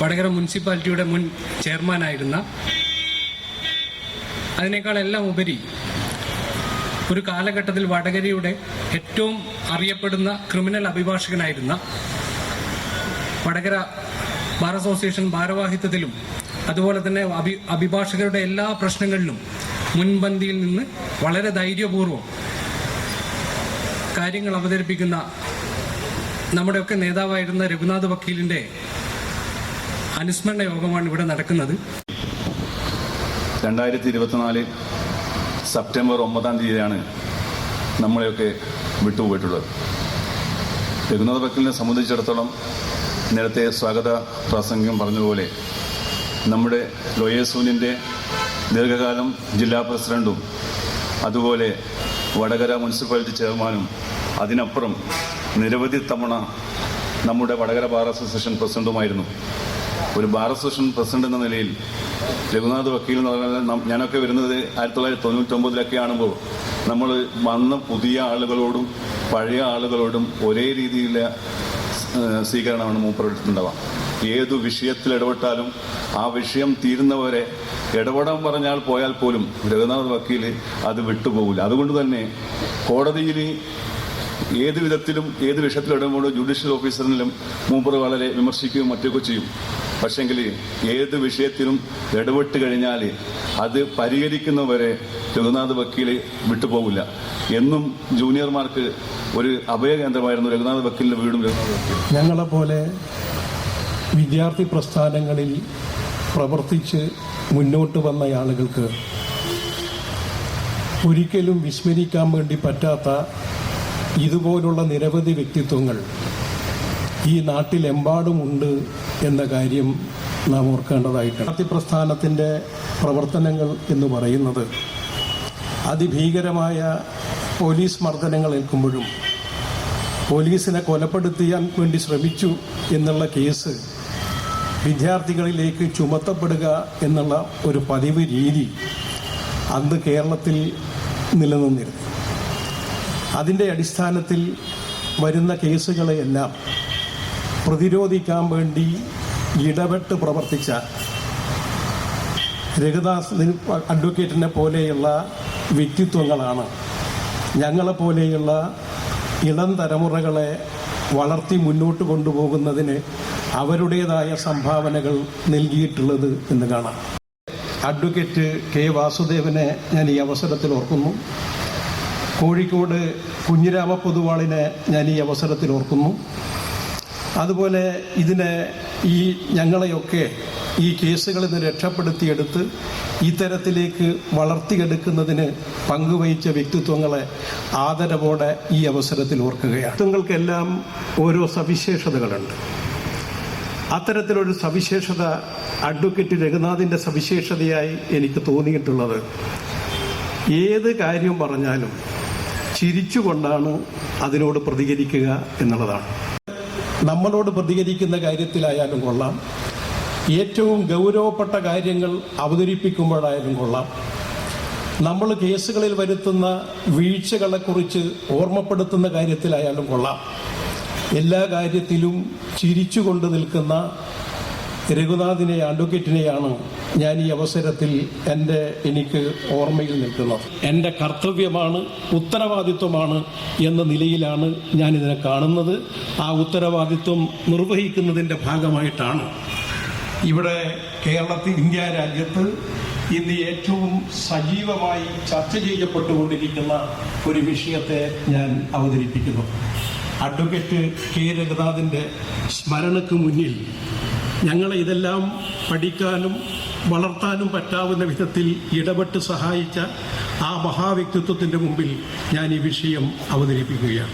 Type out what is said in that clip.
വടകര മുനിസിപ്പാലിറ്റിയുടെ മുൻ ചെയർമാനായിരുന്ന, അതിനേക്കാളെല്ലാം ഉപരി ഒരു കാലഘട്ടത്തിൽ വടകരയുടെ ഏറ്റവും അറിയപ്പെടുന്ന ക്രിമിനൽ അഭിഭാഷകനായിരുന്ന, വടകര ബാർ അസോസിയേഷൻ ഭാരവാഹിത്വത്തിലും അതുപോലെ തന്നെ അഭിഭാഷകരുടെ എല്ലാ പ്രശ്നങ്ങളിലും മുൻപന്തിയിൽ നിന്ന് വളരെ ധൈര്യപൂർവ്വം കാര്യങ്ങൾ അവതരിപ്പിക്കുന്ന നമ്മുടെയൊക്കെ നേതാവായിരുന്ന രഘുനാഥ് വക്കീലിൻ്റെ അനുസ്മരണ യോഗമാണ് ഇവിടെ നടക്കുന്നത്. 2024 സെപ്റ്റംബർ 9 നമ്മളെയൊക്കെ വിട്ടുപോയിട്ടുള്ളത്. രഘുനാഥ് വക്കീലിനെ സംബന്ധിച്ചിടത്തോളം നേരത്തെ സ്വാഗത പ്രാസംഗികം പറഞ്ഞതുപോലെ നമ്മുടെ ലോയേഴ്സ് യൂണിയൻ്റെ ദീർഘകാലം ജില്ലാ പ്രസിഡൻറ്റും അതുപോലെ വടകര മുനിസിപ്പാലിറ്റി ചെയർമാനും അതിനപ്പുറം നിരവധി തവണ നമ്മുടെ വടകര ബാർ അസോസിയേഷൻ പ്രസിഡൻറ്റുമായിരുന്നു. ഒരു ബാർ അസോസിയേഷൻ പ്രസിഡന്റ് എന്ന നിലയിൽ രഘുനാഥ് വക്കീൽ എന്ന് പറഞ്ഞാൽ ഞാനൊക്കെ വരുന്നത് 1999 ആകുമ്പോൾ നമ്മൾ വന്ന പുതിയ ആളുകളോടും പഴയ ആളുകളോടും ഒരേ രീതിയിലുള്ള സ്വീകരണമാണ് മൂപ്പരെടുത്തിട്ടുണ്ടാവുക. ഏതു വിഷയത്തിൽ ഇടപെട്ടാലും ആ വിഷയം തീരുന്നവരെ ഇടപെടാൻ പറഞ്ഞാൽ പോയാൽ പോലും രഘുനാഥ് വക്കീൽ അത് വിട്ടുപോകില്ല. അതുകൊണ്ട് തന്നെ കോടതിയിൽ ഏത് വിധത്തിലും ഏത് വിഷയത്തിൽ ഇടപെടുമ്പോൾ ജുഡീഷ്യൽ ഓഫീസറിലും മൂപ്പർ വളരെ വിമർശിക്കുകയും മറ്റൊക്കെ ചെയ്യും. പക്ഷെങ്കിൽ ഏത് വിഷയത്തിലും ഇടപെട്ട് കഴിഞ്ഞാൽ അത് പരിഹരിക്കുന്നവരെ രഘുനാഥ് വക്കീൽ വിട്ടുപോകില്ല. എന്നും ജൂനിയർമാർക്ക് ഒരു അഭയകേന്ദ്രമായിരുന്നു രഘുനാഥ് വക്കീലിൻ്റെ വീടും. രഘുനാഥ് വക്കീൽ ഞങ്ങളെപ്പോലെ വിദ്യാർത്ഥി പ്രസ്ഥാനങ്ങളിൽ പ്രവർത്തിച്ച് മുന്നോട്ട് വന്ന ആളുകൾക്ക് ഒരിക്കലും വിസ്മരിക്കാൻ വേണ്ടി പറ്റാത്ത ഇതുപോലുള്ള നിരവധി വ്യക്തിത്വങ്ങൾ ഈ നാട്ടിലെമ്പാടുമുണ്ട് എന്ന കാര്യം നാം ഓർക്കേണ്ടതായിട്ടുണ്ട്. വിദ്യാർത്ഥി പ്രസ്ഥാനത്തിൻ്റെ പ്രവർത്തനങ്ങൾ എന്ന് പറയുന്നത് അതിഭീകരമായ പോലീസ് മർദ്ദനങ്ങൾ ഏൽക്കുമ്പോഴും പോലീസിനെ കൊലപ്പെടുത്താൻ വേണ്ടി ശ്രമിച്ചു എന്നുള്ള കേസ് വിദ്യാർത്ഥികളിലേക്ക് ചുമത്തപ്പെടുക എന്നുള്ള ഒരു പതിവ് രീതി അന്ന് കേരളത്തിൽ നിലനിന്നിരുന്നു. അതിൻ്റെ അടിസ്ഥാനത്തിൽ വരുന്ന കേസുകളെയെല്ലാം പ്രതിരോധിക്കാൻ വേണ്ടി ഇടപെട്ട് പ്രവർത്തിച്ച രഘുദാസ് അഡ്വക്കേറ്റിനെ പോലെയുള്ള വ്യക്തിത്വങ്ങളാണ് ഞങ്ങളെപ്പോലെയുള്ള ഇളം തലമുറകളെ വളർത്തി മുന്നോട്ട് കൊണ്ടുപോകുന്നതിന് അവരുടേതായ സംഭാവനകൾ നൽകിയിട്ടുള്ളത് എന്ന് കാണാം. അഡ്വക്കേറ്റ് കെ വാസുദേവനെ ഞാൻ ഈ അവസരത്തിൽ ഓർക്കുന്നു. കോഴിക്കോട് കുഞ്ഞിരാമ പൊതുവാളിനെ ഞാൻ ഈ അവസരത്തിൽ ഓർക്കുന്നു. അതുപോലെ ഞങ്ങളെയൊക്കെ ഈ കേസുകളിൽ നിന്ന് രക്ഷപ്പെടുത്തിയെടുത്ത് ഇത്തരത്തിലേക്ക് വളർത്തിയെടുക്കുന്നതിന് പങ്കുവഹിച്ച വ്യക്തിത്വങ്ങളെ ആദരവോടെ ഈ അവസരത്തിൽ ഓർക്കുകയാണ്. വ്യക്തിത്വങ്ങൾക്കെല്ലാം ഓരോ സവിശേഷതകളുണ്ട്. അത്തരത്തിലൊരു സവിശേഷത അഡ്വക്കേറ്റ് രഘുനാഥിൻ്റെ സവിശേഷതയായി എനിക്ക് തോന്നിയിട്ടുള്ളത്, ഏത് കാര്യം പറഞ്ഞാലും ചിരിച്ചുകൊണ്ടാണ് അതിനോട് പ്രതികരിക്കുക എന്നുള്ളതാണ്. നമ്മളോട് പ്രതികരിക്കുന്ന കാര്യത്തിലായാലും കൊള്ളാം, ഏറ്റവും ഗൗരവപ്പെട്ട കാര്യങ്ങൾ അവതരിപ്പിക്കുമ്പോഴായാലും കൊള്ളാം, നമ്മൾ കേസുകളിൽ വരുത്തുന്ന വീഴ്ചകളെക്കുറിച്ച് ഓർമ്മപ്പെടുത്തുന്ന കാര്യത്തിലായാലും കൊള്ളാം, എല്ലാ കാര്യത്തിലും ചിരിച്ചുകൊണ്ട് നിൽക്കുന്ന രഘുനാഥിനെ അഡ്വക്കേറ്റിനെയാണ് ഞാൻ ഈ അവസരത്തിൽ എനിക്ക് ഓർമ്മയിൽ നിൽക്കുന്നത്. എൻ്റെ കർത്തവ്യമാണ്, ഉത്തരവാദിത്വമാണ് എന്ന നിലയിലാണ് ഞാനിതിനെ കാണുന്നത്. ആ ഉത്തരവാദിത്വം നിർവഹിക്കുന്നതിൻ്റെ ഭാഗമായിട്ടാണ് ഇവിടെ കേരളത്തിൽ, ഇന്ത്യ രാജ്യത്ത് ഇന്ന് ഏറ്റവും സജീവമായി ചർച്ച ചെയ്യപ്പെട്ടുകൊണ്ടിരിക്കുന്ന ഒരു വിഷയത്തെ ഞാൻ അവതരിപ്പിക്കുന്നു. അഡ്വക്കേറ്റ് കെ രഘുനാഥിൻ്റെ സ്മരണയ്ക്ക് മുന്നിൽ ഞങ്ങളെ ഇതെല്ലാം പഠിക്കാനും വളർത്താനും പറ്റാവുന്ന വിധത്തിൽ ഇടപെട്ട് സഹായിച്ച ആ മഹാവ്യക്തിത്വത്തിൻ്റെ മുമ്പിൽ ഞാൻ ഈ വിഷയം അവതരിപ്പിക്കുകയാണ്.